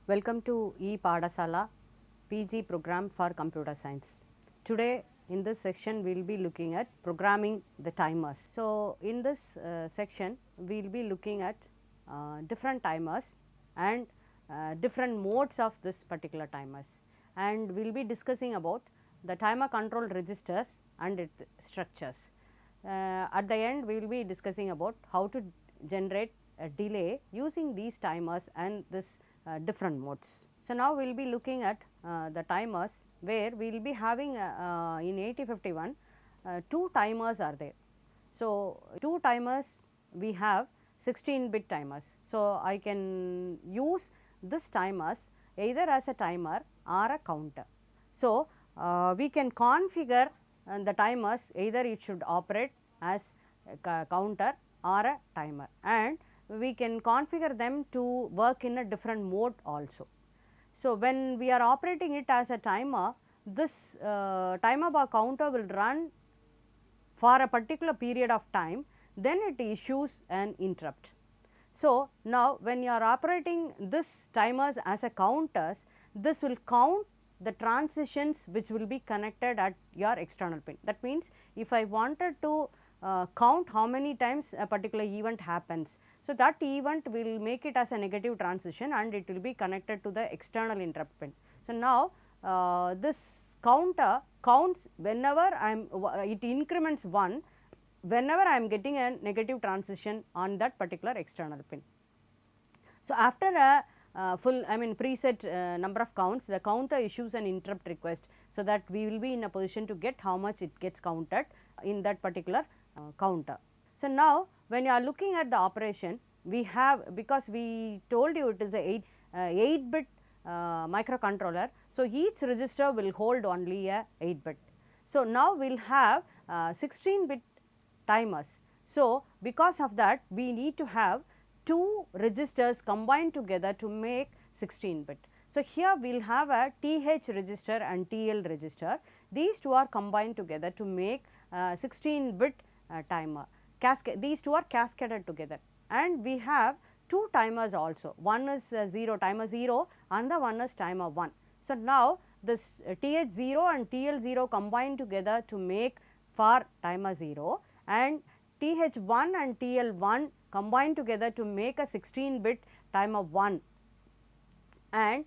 Welcome to ePadasala PG program for computer science. Today in this section we will be looking at programming the timers. So, in this section we will be looking at different timers and different modes of this particular timers, and we will be discussing about the timer control registers and its structures. At the end we will be discussing about how to generate a delay using these timers and this different modes. So, now we will be looking at the timers, where we will be having in 8051 two timers are there. So, two timers we have 16-bit timers. So, I can use this timers either as a timer or a counter. So, we can configure the timers, either it should operate as a counter or a timer, and we can configure them to work in a different mode also. So, when we are operating it as a timer, this timer bar counter will run for a particular period of time, then it issues an interrupt. So, now when you are operating this timers as a counters, this will count the transitions which will be connected at your external pin. That means, if I wanted to count how many times a particular event happens, so that event will make it as a negative transition and it will be connected to the external interrupt pin. So, now this counter counts whenever I am it increments 1 whenever I am getting a negative transition on that particular external pin. So, after a full preset number of counts, the counter issues an interrupt request, so that we will be in a position to get how much it gets counted in that particular counter. So, now when you are looking at the operation, we have, because we told you it is a 8-bit microcontroller. So, each register will hold only a 8-bit. So, now we will have 16-bit timers. So, because of that we need to have two registers combined together to make 16-bit. So, here we will have a TH register and TL register. These two are combined together to make 16-bit timer. These two are cascaded together, and we have two timers also. One is timer 0 and the one is timer 1. So, now this TH0 and TL0 combined together to make for timer 0, and TH1 and TL1 combined together to make a 16-bit timer 1. And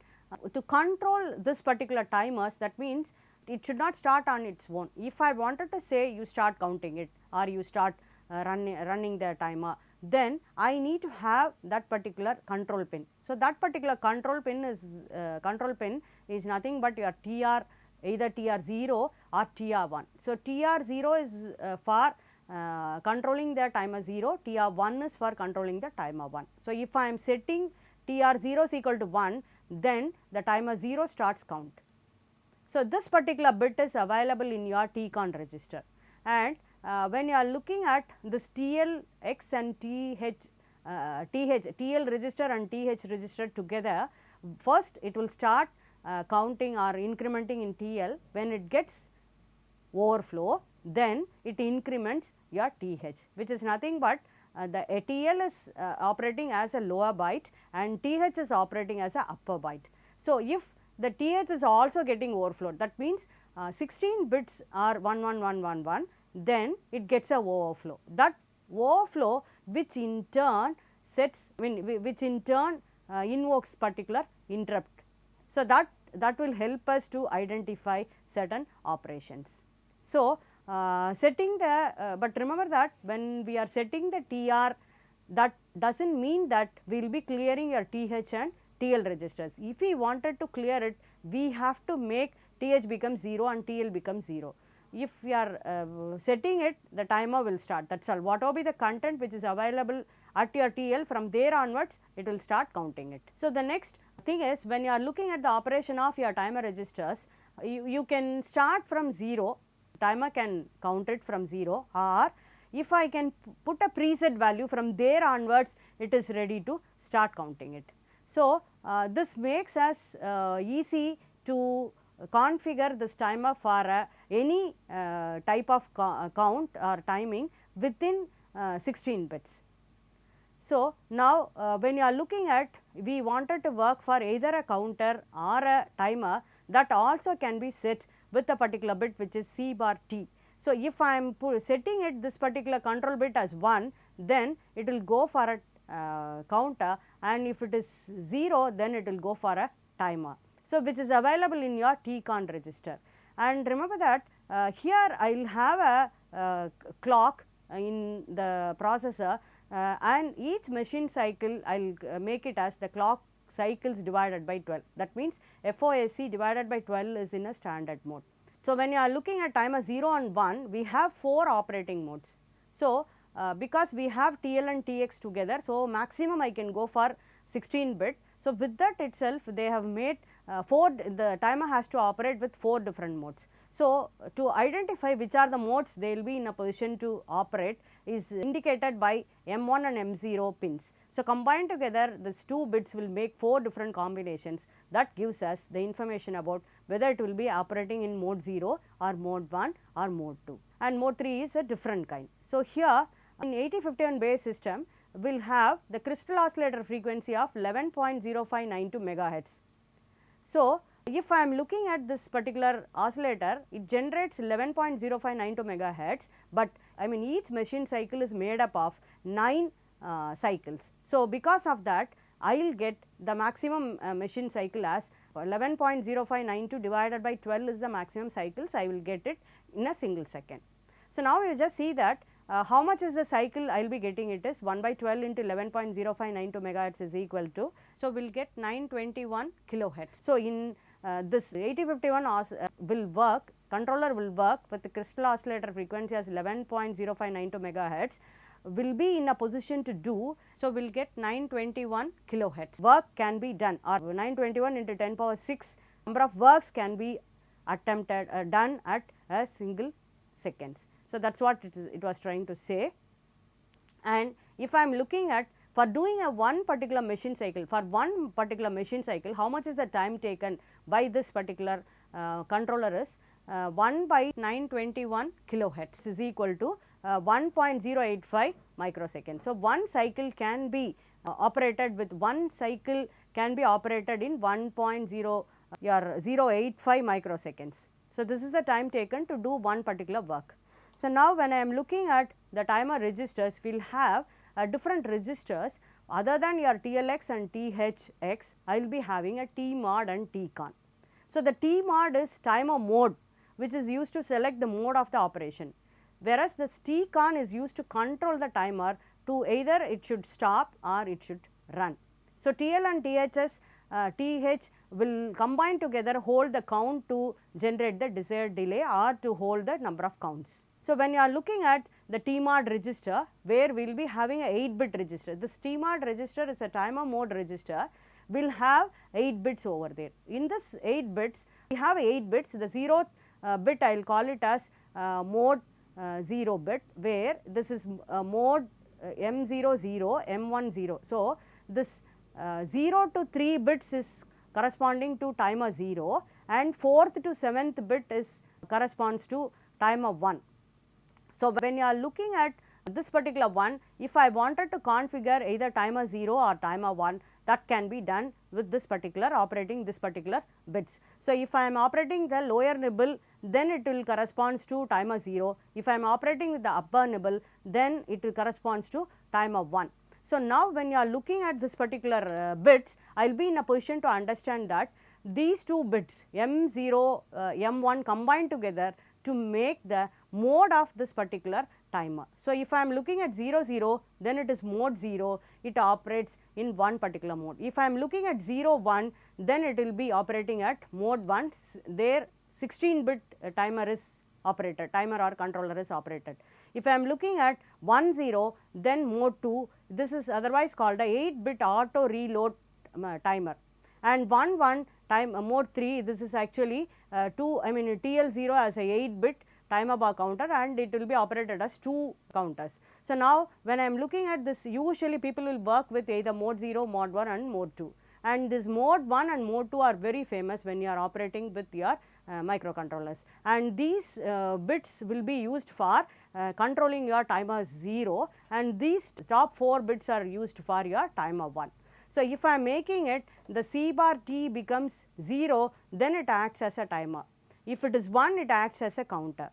to control this particular timers, that means it should not start on its own. If I wanted to say you start counting it or you start running the timer, then I need to have that particular control pin. So, that particular control pin is nothing but your TR, either TR0 or TR1. So, TR0 is for controlling the timer 0, TR1 is for controlling the timer 1. So, if I am setting TR0 is equal to 1, then the timer 0 starts count. So, this particular bit is available in your TCON register, and when you are looking at this TLX and TL register and TH register together, first it will start counting or incrementing in TL. When it gets overflow, then it increments your TH, which is nothing but the TL is operating as a lower byte and TH is operating as a upper byte. So, if the TH is also getting overflowed, that means 16 bits are 11111, then it gets a overflow. That overflow which in turn sets, which in turn invokes particular interrupt. So, that will help us to identify certain operations. So, setting the but remember that when we are setting the TR, that does not mean that we will be clearing your TH and TL registers. If we wanted to clear it, we have to make TH become 0 and TL become 0. If we are setting it, the timer will start, that is all. Whatever be the content which is available at your TL, from there onwards it will start counting it. So, the next thing is, when you are looking at the operation of your timer registers, you can start from 0, timer can count it from 0, or if I can put a preset value, from there onwards it is ready to start counting it. So, this makes us easy to configure this timer for any type of count or timing within 16 bits. So, now when you are looking at, we wanted to work for either a counter or a timer, that also can be set with a particular bit which is C bar T. So, if I am setting it this particular control bit as 1, then it will go for a counter, and if it is 0, then it will go for a timer. So, which is available in your TCON register. And remember that here I will have a clock in the processor, and each machine cycle I will make it as the clock cycles divided by 12. That means FOSC divided by 12 is in a standard mode. So, when you are looking at timer 0 and 1, we have 4 operating modes. So, because we have TL and TX together, so maximum I can go for 16 bit. So, with that itself they have made the timer has to operate with 4 different modes. So, to identify which are the modes they will be in a position to operate is indicated by M1 and M0 pins. So, combined together these 2 bits will make 4 different combinations, that gives us the information about whether it will be operating in mode 0 or mode 1 or mode 2, and mode 3 is a different kind. So, here in 8051 base system will have the crystal oscillator frequency of 11.0592 megahertz. So, if I am looking at this particular oscillator, it generates 11.0592 megahertz, but I mean each machine cycle is made up of 9 cycles. So, because of that I will get the maximum machine cycle as 11.0592 divided by 12 is the maximum cycles, I will get it in a single second. So, now you just see that how much is the cycle I will be getting, it is 1 by 12 into 11.0592 megahertz is equal to, so we will get 921 kilohertz. So, in this 8051 will work, controller will work with the crystal oscillator frequency as 11.0592 megahertz, will be in a position to do. So, we will get 921 kilohertz. Work can be done, or 921 into 10 power 6 number of works can be attempted done at a single seconds. So, that is what it was trying to say. And if I am looking at, for doing a one particular machine cycle, for one particular machine cycle, how much is the time taken by this particular controller is 1 by 921 kilohertz is equal to 1.085 microseconds. So, one cycle can be operated with one cycle can be operated in 1.0 085 microseconds. So, this is the time taken to do one particular work. So, now when I am looking at the timer registers, we will have different registers other than your TLX and THX, I will be having a TMOD and TCON. So, the TMOD is timer mode, which is used to select the mode of the operation, whereas the TCON is used to control the timer to either it should stop or it should run. So, TL and TH will combine together, hold the count to generate the desired delay or to hold the number of counts. So, when you are looking at the TMOD register, where we will be having a 8-bit register, this TMOD register is a timer mode register, will have 8 bits over there. In this 8 bits, we have 8 bits, the 0th bit I will call it as mode 0 bit, where this is mode M00, M10. So, this 0 to 3 bits is corresponding to timer 0, and 4th to 7th bit is corresponds to timer 1. So, when you are looking at this particular one, if I wanted to configure either timer 0 or timer 1, that can be done with this particular operating this particular bits. So, if I am operating the lower nibble, then it will corresponds to timer 0. If I am operating with the upper nibble, then it will corresponds to timer 1. So, now when you are looking at this particular bits, I will be in a position to understand that these two bits M0, M1 combined together to make the mode of this particular timer. So, if I am looking at 00, then it is mode 0, it operates in one particular mode. If I am looking at 01, then it will be operating at mode 1, there 16-bit timer is operated, timer or controller is operated. If I am looking at 10, then mode 2, this is otherwise called a 8-bit auto reload timer, and 11 time mode 3, this is actually TL0 as a 8-bit timer bar counter, and it will be operated as 2 counters. So, now when I am looking at this, usually people will work with either mode 0, mode 1 and mode 2, and this mode 1 and mode 2 are very famous when you are operating with your microcontrollers, and these bits will be used for controlling your timer 0, and these top 4 bits are used for your timer 1. So, if I am making it, the C bar T becomes 0, then it acts as a timer. If it is 1, it acts as a counter.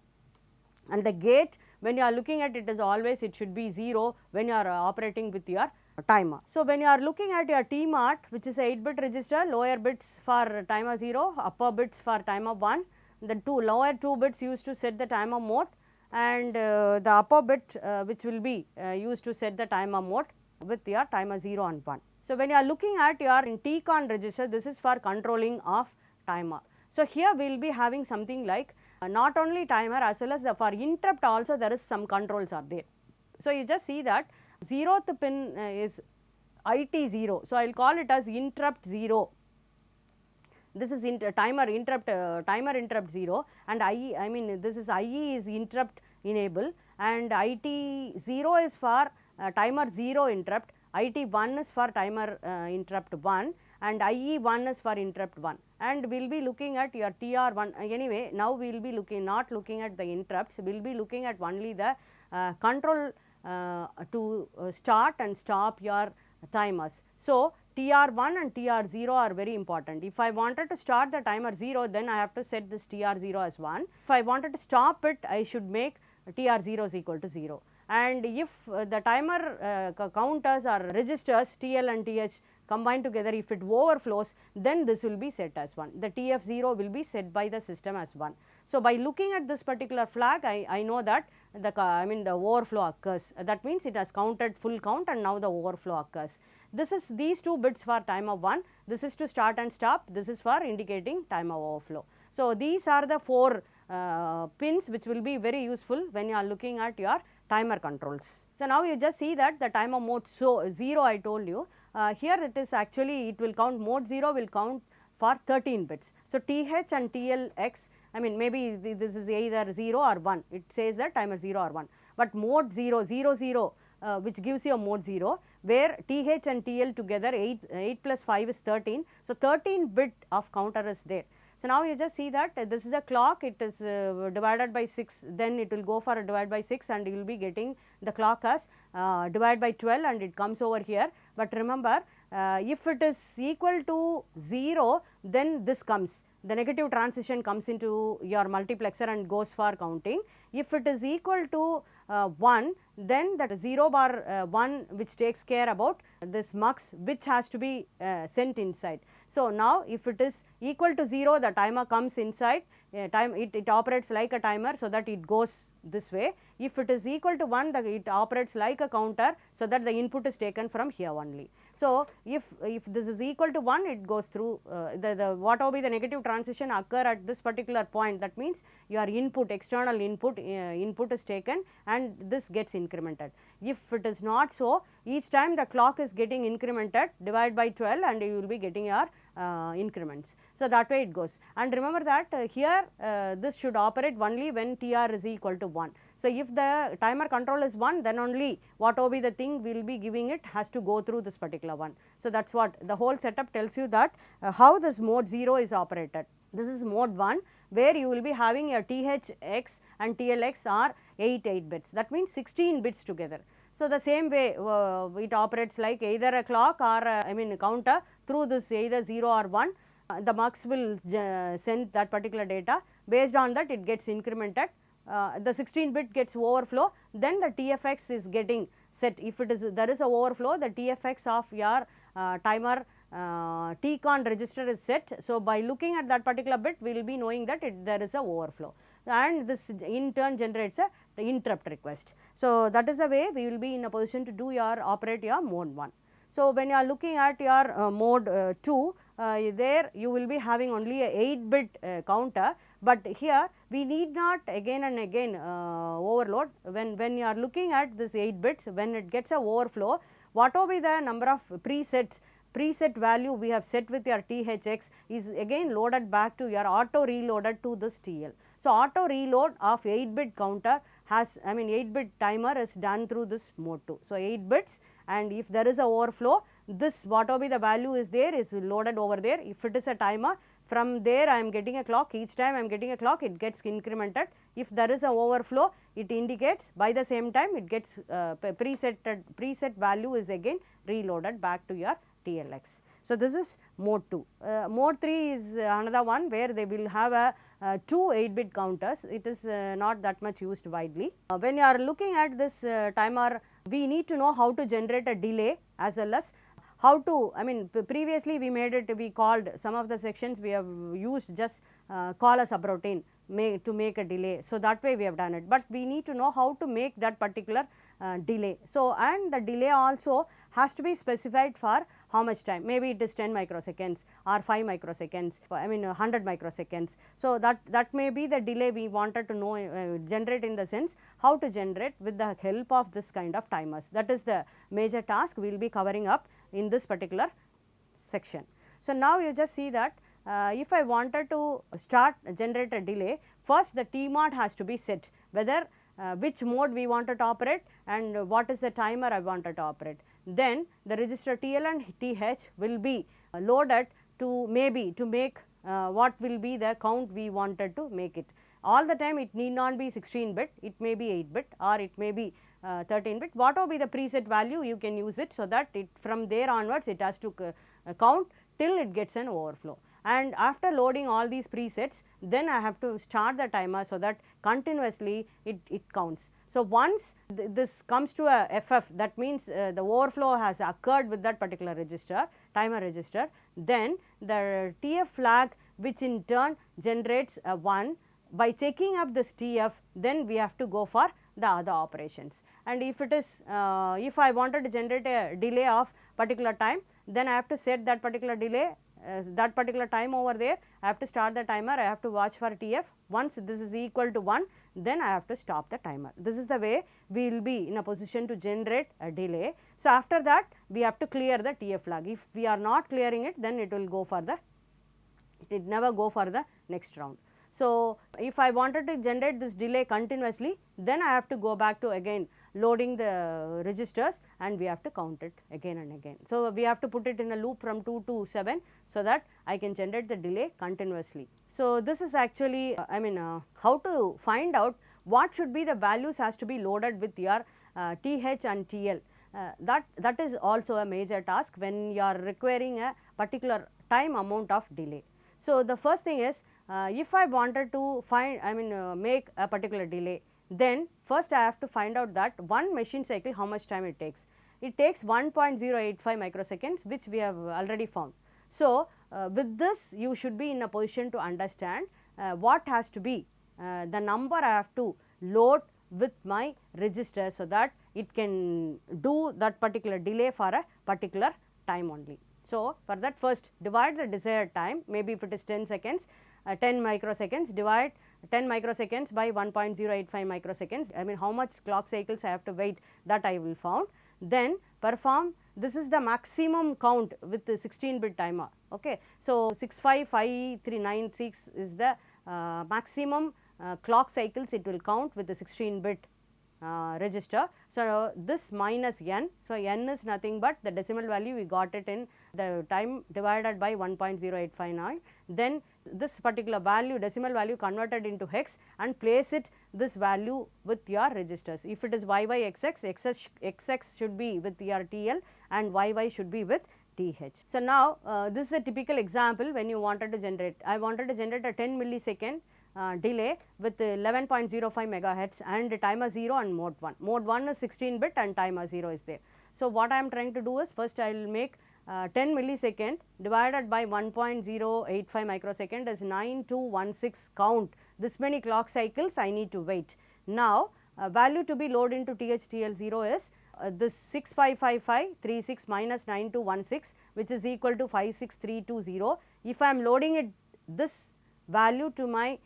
And the gate, when you are looking at it, is always it should be 0 when you are operating with your timer. So, when you are looking at your TMOD, which is a 8-bit register, lower bits for timer 0, upper bits for timer 1, the lower 2 bits used to set the timer mode, and the upper bit which will be used to set the timer mode with your timer 0 and 1. So, when you are looking at your TCON register, this is for controlling of timer. So, here we will be having something like not only timer as well as for interrupt also there is some controls are there. So, you just see that 0th pin is IT0. So, I will call it as interrupt 0. This is timer interrupt 0, and I mean this is IE is interrupt enable, and IT0 is for timer 0 interrupt, IT1 is for timer interrupt 1, and IE1 is for interrupt 1, and we will be looking at your TR1. Anyway, now we will be not looking at the interrupts, we will be looking at only the control to start and stop your timers. So, TR1 and TR0 are very important. If I wanted to start the timer 0, then I have to set this TR0 as 1. If I wanted to stop it, I should make TR0 is equal to 0. And if the timer counters or registers TL and TH combined together, if it overflows, then this will be set as 1. The TF0 will be set by the system as 1. So, by looking at this particular flag, I know that the overflow occurs. That means it has counted full count and now the overflow occurs. This is these 2 bits for timer 1, this is to start and stop, this is for indicating timer overflow. So, these are the 4 pins which will be very useful when you are looking at your timer controls. So, now you just see that the timer mode 0 I told you, here it is actually it will count mode 0 will count for 13 bits. So, TH and TLX, I mean maybe this is either 0 or 1, it says that timer 0 or 1, but mode 0, 0, 0 which gives you a mode 0, where TH and TL together 8 plus 5 is 13. So, 13 bit of counter is there. So, now you just see that this is a clock, it is divided by 6, then it will go for a divide by 6 and you will be getting the clock as divide by 12 and it comes over here. But remember, if it is equal to 0, then this comes, the negative transition comes into your multiplexer and goes for counting. If it is equal to 1, then that 0 bar 1 which takes care about this mux which has to be sent inside. So, now if it is equal to 0, the timer comes inside, it operates like a timer, so that it goes this way. If it is equal to 1, it operates like a counter, so that the input is taken from here only. So, if this is equal to 1, it goes through whatever be the negative transition occur at this particular point, that means your input, external input is taken and this gets incremented. If it is not so, each time the clock is getting incremented, divide by 12 and you will be getting your increments. So, that way it goes, and remember that here this should operate only when TR is equal to 1. So, if the timer control is 1, then only whatever be the thing we will be giving it has to go through this particular one. So, that is what the whole setup tells you, that how this mode 0 is operated. This is mode 1, where you will be having your THX and TLX are 8 bits, that means 16 bits together. So, the same way it operates like either a clock or a counter through this either 0 or 1. The mux will send that particular data, based on that it gets incremented, the 16 bit gets overflow, then the TFX is getting set. If it is there is a overflow, the TFX of your timer TCON register is set. So, by looking at that particular bit, we will be knowing that there is a overflow, and this in turn generates a interrupt request. So, that is the way we will be in a position to do your operate your mode 1. So, when you are looking at your mode 2, there you will be having only a 8-bit counter, but here we need not again and again overload. When you are looking at this 8 bits, when it gets a overflow, whatever be the number of preset value we have set with your THX is again loaded back to your auto reloaded to this TL. So, auto reload of 8-bit counter has 8-bit timer is done through this mode 2. So, 8 bits, and if there is a overflow, this whatever be the value is there is loaded over there. If it is a timer, from there I am getting a clock, each time I am getting a clock it gets incremented. If there is a overflow, it indicates, by the same time it gets preset value is again reloaded back to your TLX. So, this is mode 2. Mode 3 is another one where they will have a 2 8-bit counters. It is not that much used widely. When you are looking at this timer, we need to know how to generate a delay as well as how to, I mean previously we made it, we called some of the sections we have used just call a subroutine to make a delay. So, that way we have done it, but we need to know how to make that particular delay. So, and the delay also has to be specified for how much time, maybe it is 10 microseconds or 5 microseconds, I mean 100 microseconds. So, that may be the delay we wanted to know, generate, in the sense how to generate with the help of this kind of timers. That is the major task we will be covering up in this particular section. So, now you just see that if I wanted to start generate a delay, first the TMOD has to be set, whether which mode we wanted to operate and what is the timer I wanted to operate. Then the register TL and TH will be loaded to maybe to make what will be the count we wanted to make it. All the time it need not be 16-bit, it may be 8-bit or it may be 13-bit, whatever be the preset value you can use it, so that it from there onwards it has to count till it gets an overflow. And after loading all these presets, then I have to start the timer so that continuously it counts. So, once this comes to a FF, that means the overflow has occurred with that particular register, timer register, then the TF flag, which in turn generates a 1. By checking up this TF, then we have to go for the other operations. And if it is, if I wanted to generate a delay of particular time, then I have to set that particular delay, that particular time over there. I have to start the timer, I have to watch for TF. Once this is equal to 1, then I have to stop the timer. This is the way we will be in a position to generate a delay. So, after that we have to clear the TF flag. If we are not clearing it, then it will go for the, it never go for the next round. So, if I wanted to generate this delay continuously, then I have to go back to again loading the registers and we have to count it again and again. So, we have to put it in a loop from 2 to 7, so that I can generate the delay continuously. So, this is actually I mean how to find out what should be the values has to be loaded with your TH and TL. That is also a major task when you are requiring a particular time amount of delay. So, the first thing is if I wanted to find, I mean make a particular delay, then first I have to find out that one machine cycle how much time it takes. It takes 1.085 microseconds, which we have already found. So, with this you should be in a position to understand what has to be the number I have to load with my register, so that it can do that particular delay for a particular time only. So, for that first divide the desired time, maybe if it is 10 seconds, 10 microseconds, divide 10 microseconds by 1.085 microseconds, I mean how much clock cycles I have to wait, that I will found. Then perform, this is the maximum count with the 16-bit timer. Okay. So, 655396 is the maximum clock cycles it will count with the 16-bit register. So, this minus n. So, n is nothing but the decimal value we got it in the time divided by 1.0859. Then this particular value, decimal value converted into hex, and place it this value with your registers. If it is YYXX, XX should be with your TL and YY should be with TH. So, now this is a typical example when you wanted to generate. I wanted to generate a 10 millisecond delay with 11.05 megahertz and timer 0 and mode 1. Mode 1 is 16-bit and timer 0 is there. So, what I am trying to do is first I will make 10 millisecond divided by 1.085 microsecond is 9216 count. This many clock cycles I need to wait. Now, value to be loaded into THTL0 is this 655536 minus 9216, which is equal to 56320. If I am loading it this value to my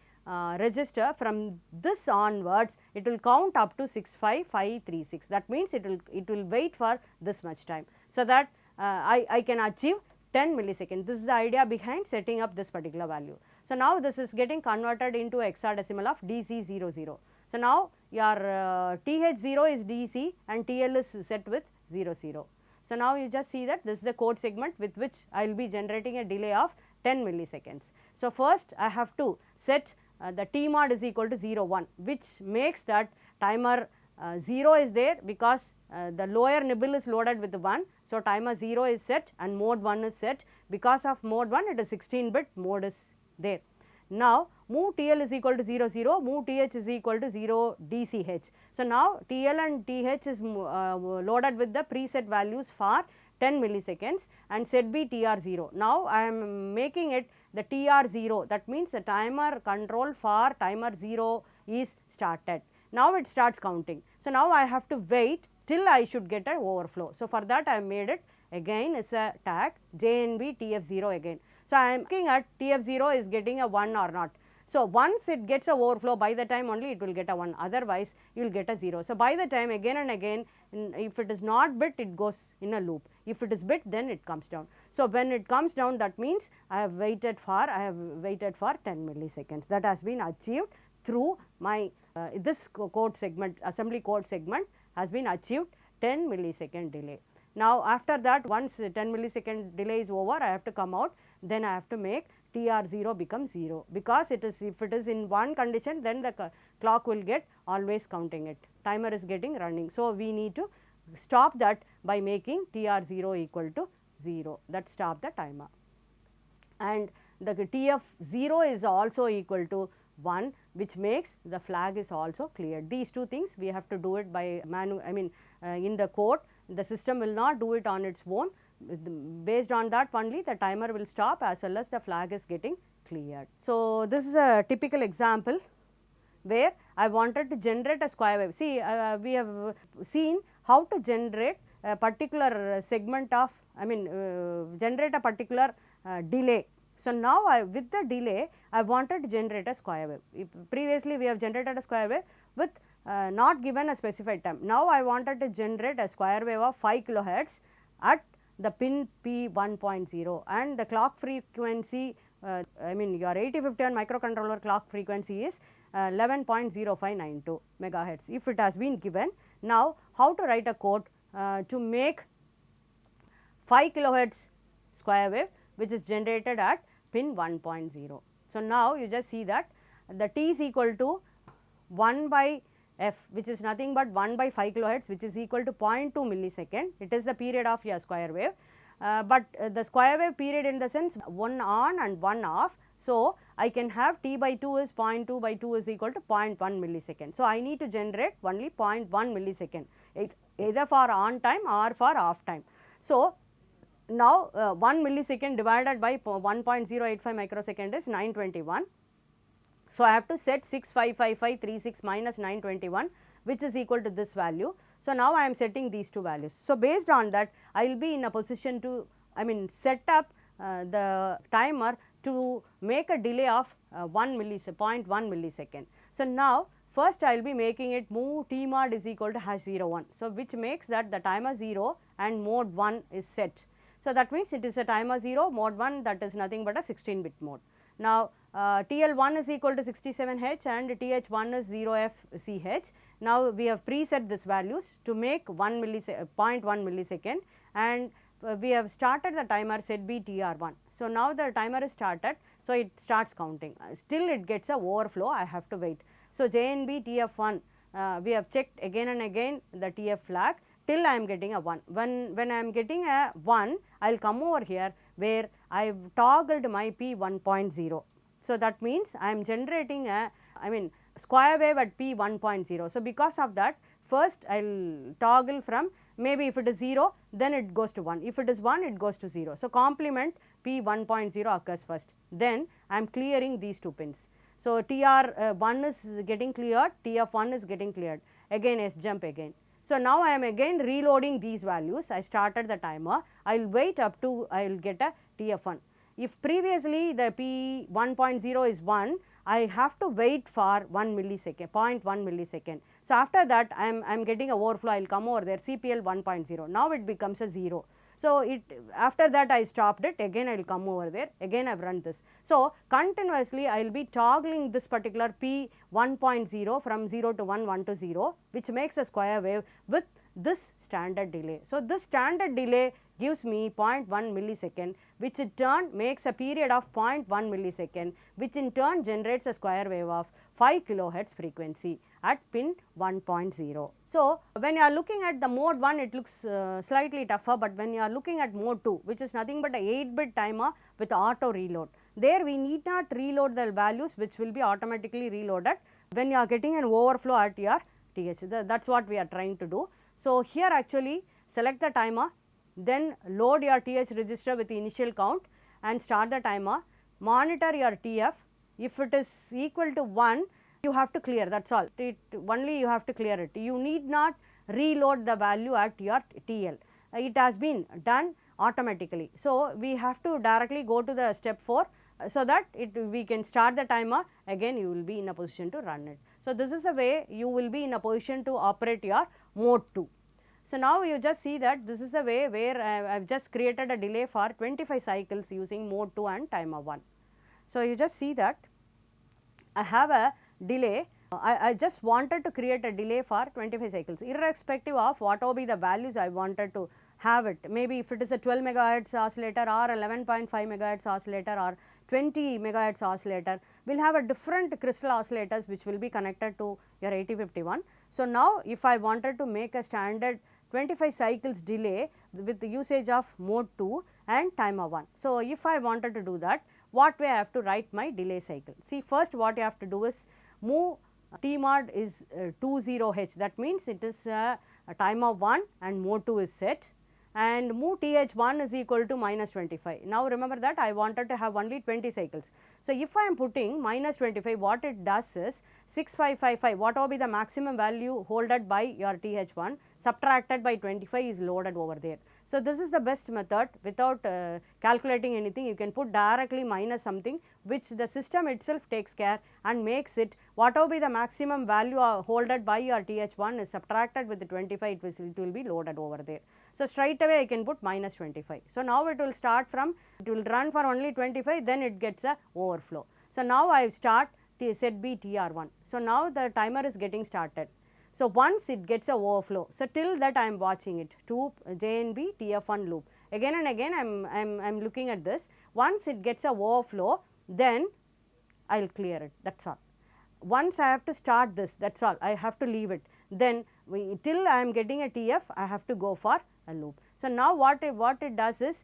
register, from this onwards it will count up to 65536. That means it will wait for this much time, so that I can achieve 10 milliseconds. This is the idea behind setting up this particular value. So, now this is getting converted into hexadecimal of DC00. So, now your TH0 is DC and TL is set with 00. So, now you just see that this is the code segment with which I will be generating a delay of 10 milliseconds. So, first I have to set the T mod is equal to 0 1, which makes that timer 0 is there because the lower nibble is loaded with 1. So, timer 0 is set and mode 1 is set. Because of mode 1, it is 16-bit mode is there. Now, move TL is equal to 0 0, move TH is equal to 0 DCH. So, now TL and TH is loaded with the preset values for 10 milliseconds and set B TR0. Now, I am making it the TR0, that means the timer control for timer 0 is started. Now, it starts counting. So, now I have to wait till I should get an overflow. So, for that I have made it again is a tag JNB TF0 again. So, I am looking at TF0 is getting a 1 or not. So, once it gets a overflow, by the time only it will get a 1, otherwise you will get a 0. So, by the time again and again, if it is not bit, it goes in a loop. If it is bit, then it comes down. So, when it comes down, that means I have waited for 10 milliseconds. That has been achieved through my this code segment, assembly code segment has been achieved 10 millisecond delay. Now, after that, once 10 millisecond delay is over, I have to come out, then I have to make TR0 become 0, because it is, if it is in one condition, then the clock will get always counting it, timer is getting running. So, we need to stop that by making TR0 equal to 0, that stop the timer. And the TF0 is also equal to 1, which makes the flag is also cleared. These two things we have to do it by in the code. The system will not do it on its own. Based on that only the timer will stop as well as the flag is getting cleared. So, this is a typical example where I wanted to generate a square wave. See, we have seen how to generate a particular segment of, generate a particular delay. So, now with the delay I wanted to generate a square wave. Previously we have generated a square wave with not given a specified time. Now, I wanted to generate a square wave of 5 kilohertz at the pin P1.0 and the clock frequency your 8051 microcontroller clock frequency is 11.0592 megahertz if it has been given. Now, how to write a code to make 5 kilohertz square wave which is generated at pin 1.0. So, now you just see that the T is equal to 1 by f, which is nothing but 1 by 5 kilohertz, which is equal to 0.2 millisecond. It is the period of your square wave, but the square wave period in the sense 1 on and 1 off. So, I can have T by 2 is 0.2 by 2 is equal to 0.1 millisecond. So, I need to generate only 0.1 millisecond either for on time or for off time. So, now 1 millisecond divided by 1.085 microsecond is 921. So, I have to set 655536 minus 921, which is equal to this value. So, now I am setting these two values. So, based on that I will be in a position to set up the timer to make a delay of 0.1 millisecond. So, now first I will be making it move T mod is equal to #01. So, which makes that the timer 0 and mode 1 is set. So, that means it is a timer 0, mode 1, that is nothing but a 16-bit mode. Now, TL1 is equal to 67H and TH1 is 0FCH. Now, we have preset these values to make 0.1 millisecond and we have started the timer set B TR1. So, now the timer is started. So, it starts counting, still it gets a overflow, I have to wait. So, JNB TF1 we have checked again and again the TF flag till I am getting a 1. When I am getting a 1, I will come over here where I have toggled my P1.0. So, that means I am generating a square wave at P1.0. So, because of that first I will toggle from, maybe if it is 0 then it goes to 1, if it is 1 it goes to 0. So, complement P1.0 occurs first, then I am clearing these two pins. So, TR1 is getting cleared, TF1 is getting cleared, again S jump again. So, now I am again reloading these values, I started the timer, I will wait up to I will get a TF1. If previously the P1.0 is 1, I have to wait for 1 millisecond, 0.1 millisecond. So, after that I am getting a overflow, I will come over there CPL 1.0, now it becomes a 0. So, after that I stopped it, again I will come over there, again I have run this. So, continuously I will be toggling this particular P 1.0 from 0 to 1, 1 to 0, which makes a square wave with this standard delay. So, this standard delay gives me 0.1 millisecond, which in turn makes a period of 0.1 millisecond, which in turn generates a square wave of 5 kilohertz frequency at pin 1.0. So, when you are looking at the mode 1, it looks slightly tougher, but when you are looking at mode 2, which is nothing but a 8-bit timer with auto reload, there we need not reload the values, which will be automatically reloaded when you are getting an overflow at your TH. That is what we are trying to do. So, here actually select the timer, then load your TH register with the initial count and start the timer, monitor your TF. If it is equal to 1, you have to clear, that is all, only you have to clear it. You need not reload the value at your TL, it has been done automatically. So, we have to directly go to the step 4, so that we can start the timer, again you will be in a position to run it. So, this is the way you will be in a position to operate your mode 2. So, now you just see that this is the way where I have just created a delay for 25 cycles using mode 2 and timer 1. So, you just see that I have a delay, I just wanted to create a delay for 25 cycles irrespective of whatever be the values I wanted to have it. Maybe if it is a 12 megahertz oscillator or 11.5 megahertz oscillator or 20 megahertz oscillator, we will have a different crystal oscillators which will be connected to your 8051. So, now if I wanted to make a standard 25 cycles delay with the usage of mode 2 and timer 1. So, if I wanted to do that, what way I have to write my delay cycle? See, first what you have to do is move T mod is 20H, that means it is a timer 1 and mode 2 is set, and move TH1 is equal to minus 25. Now, remember that I wanted to have only 20 cycles. So, if I am putting minus 25, what it does is 6555, whatever be the maximum value holded by your TH1 subtracted by 25 is loaded over there. So, this is the best method without calculating anything. You can put directly minus something which the system itself takes care and makes it whatever be the maximum value holded by your TH1 is subtracted with the 25, it will be loaded over there. So, straight away I can put minus 25. So, now it will start from, it will run for only 25, then it gets a overflow. So, now I start set B TR1. So, now the timer is getting started. So, once it gets a overflow, so till that I am watching it to JNB TF1 loop, again and again I am looking at this. Once it gets a overflow, then I will clear it, that is all. Once I have to start this, that is all, I have to leave it, then till I am getting a TF, I have to go for a loop. So, now what it does is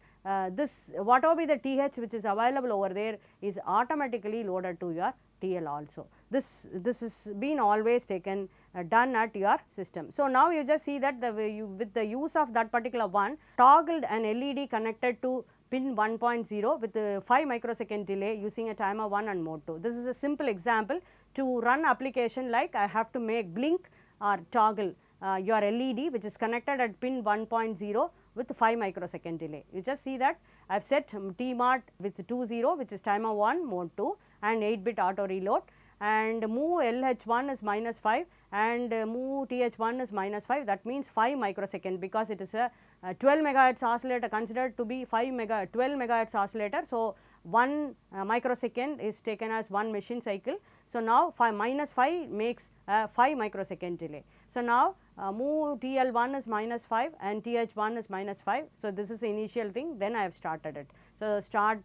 this whatever be the TH which is available over there is automatically loaded to your TL also. This is been always taken done at your system. So, now you just see that the way you with the use of that particular one toggled an LED connected to pin 1.0 with 5 microsecond delay using a timer 1 and mode 2. This is a simple example to run application like I have to make blink or toggle your LED which is connected at pin 1.0 with 5 microsecond delay. You just see that I have set T mod with 20 which is timer 1 mode 2 and 8-bit auto reload, and move LH1 is minus 5 and move TH1 is minus 5, that means 5 microsecond because it is a 12 megahertz oscillator considered to be 12 megahertz oscillator. So, 1 microsecond is taken as 1 machine cycle. So, now minus 5 makes 5 microsecond delay. So, now move TL1 is minus 5 and TH1 is minus 5. So, this is the initial thing, then I have started it. So, start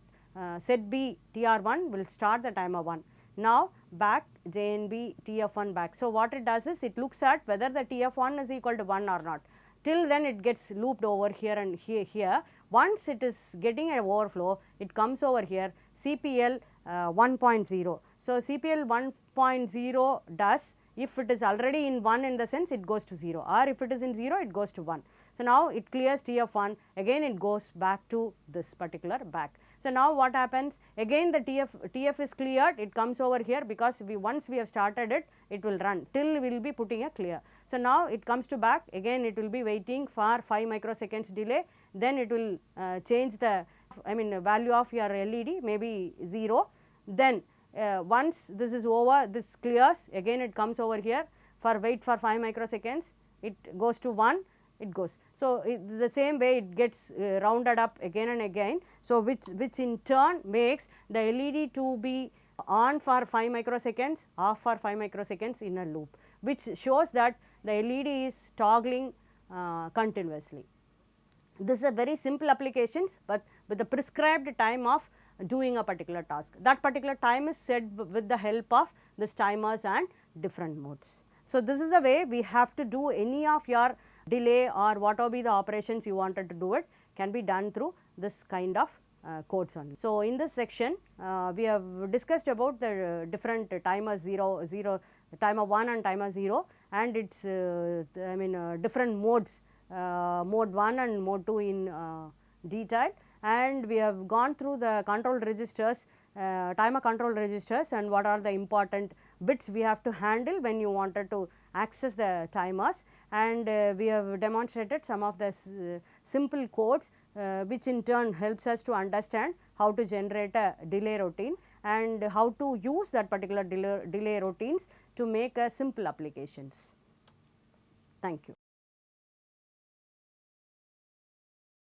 set B TR1 will start the timer 1. Now, back JNB TF1 back. So, what it does is it looks at whether the TF1 is equal to 1 or not. Till then it gets looped over here and here. Once it is getting an overflow, it comes over here CPL 1.0. So, CPL 1.0 does, if it is already in 1 in the sense it goes to 0, or if it is in 0 it goes to 1. So, now it clears TF1, again it goes back to this particular back. So, now what happens, again the TF is cleared, it comes over here because once we have started it, it will run till we will be putting a clear. So, now it comes to back, again it will be waiting for 5 microseconds delay, then it will change the value of your LED maybe 0, then once this is over, this clears, again it comes over here for wait for 5 microseconds, it goes to 1, it goes. So, the same way it gets rounded up again and again. So, which in turn makes the LED to be on for 5 microseconds, off for 5 microseconds in a loop, which shows that the LED is toggling continuously. This is a very simple applications, but with the prescribed time of doing a particular task. That particular time is set with the help of this timers and different modes. So, this is the way we have to do any of your delay or whatever be the operations you wanted to do it can be done through this kind of codes only. So, in this section we have discussed about the different timer 0, timer 1 and timer 0 and its different modes, mode 1 and mode 2 in detail, and we have gone through the control registers, timer control registers, and what are the important bits we have to handle when you wanted to access the timers, and we have demonstrated some of the simple codes which in turn helps us to understand how to generate a delay routine and how to use that particular delay routines to make a simple applications. Thank you.